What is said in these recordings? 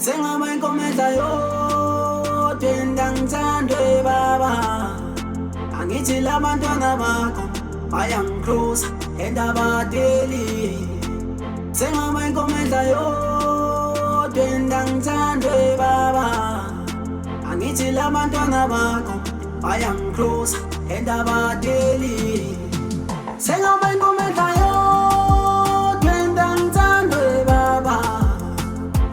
Sengama inkomeza yodwa engangithandwe baba. Angithi labantwana bakho bayangikhuza endabadeli. Sengama inkomeza yodwa engangithandwe baba. Angithi labantwana bakho bayangikhuza endabadeli. Sengama inkomeza yodwa engangithandwe baba.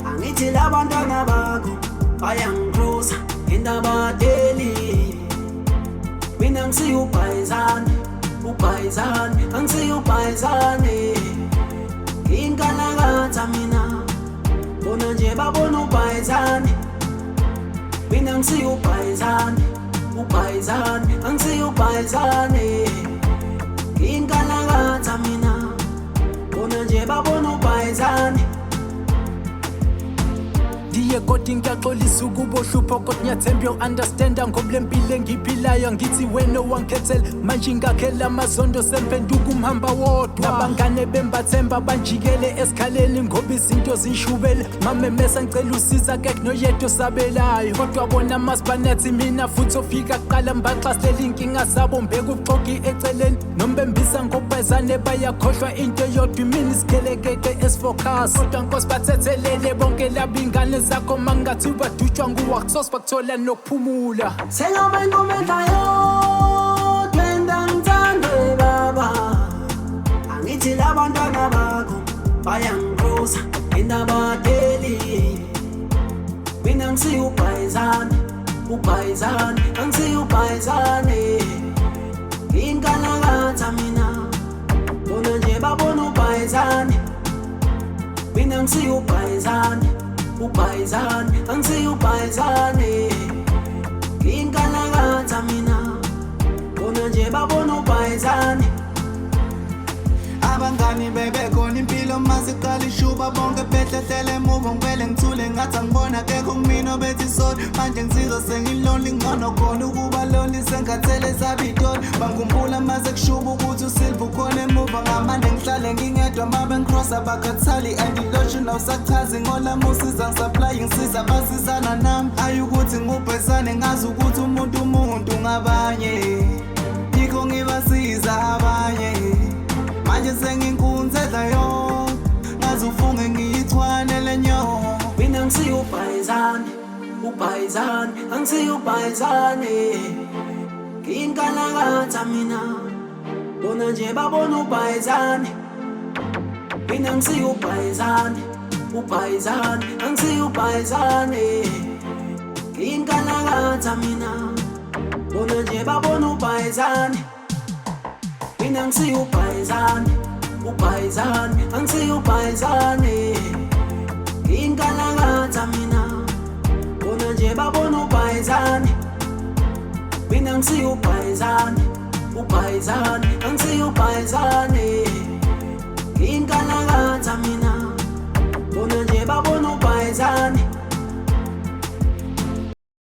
Angithi labantwana bakho bayangikhuza endabadeli. Mina ngisiya ubhayizane, ubhayizane, angisiya ubhayizane. Inkalakatha mina, bona nje babona ubhayizane. Mina ngisiya ubhayizane, ubhayizane, angisiya ubhayizane. Inkalakatha mina, bona nje babona ubhayizane. Diye kodwa ngiyaxolisa ukuba uhlupho kodwa ngiyathemba uyo-understanda ngoba le mpilo engiphilayo ngithi wena owangikhethela manje ngakhela amazondo sempenduka umhamba wodwa nabangane bembathemba banjikele esikhaleni ngoba izinto zishubele mamemesa ngicela usiza kekho noyedwa osabelayo kodwa bona masibanethi mina futhi ofika kuqala mbaxasela inkinga zabo mbeka ubuxoki eceleni noma bembisa ngobhayizane bayakhohlwa into eyodwa imini isikelekeke esifocus kodwa nkosi bathethelele bonke laba ingane zakho mangathi badutshwa nguwaksos bakuthola nokuphumula. Sengama inkomeza yodwa engangithandwe baba. Angithi labantwana bakho bayangikhuza endabadeli. Mina ngisiya ubhayizane, ubhayizane, angisiya ubhayizane. Inkalakatha mina, bona nje babona ubhayizane. Mina ngisiya ubhayizane, ubhayizane, angisiya ubhayizane. Inkalakatha mina, bona nje babona ubhayizane. Abangani bebekhona impilo masiqala ishuba bonke behlehlele emuva ngivele ngithule ngathi angibona kekho kumina obethi sona manje ngisizwa sengilonely ngcono khona ukuba lonely sengathele sabidona bangikhumbula mase kushuba ukuthi usilva ukhona emuva ngamande ngihlale ngingedwa mabe ngicrossa bakhathali andiloshu nawusachazi ngolami usiza ngisapply ngisiza basizana nami ayi ukuthi ngubhesane ngazi ukuthi umuntu ngabanye yikho ngibasiza abanye manje senginkunzela yo ngaze ufunge ngiyithwanele nyo. Mina ngisiya ubhayizane, ubhayizane, angisiya ubhayizane. Inkalakatha mina, bona nje babona ubhayizane. Mina ngisiya ubhayizane, ubhayizane, angisiya ubhayizane. Inkalakatha mina, bona nje babona ubhayizane. Mina ngisiya ubhayizane, ubhayizane, angisiya ubhayizane. Inkalakatha mina, bona nje babona ubhayizane. Mina ngisiya ubhayizane, ubhayizane, angisiya ubhayizane.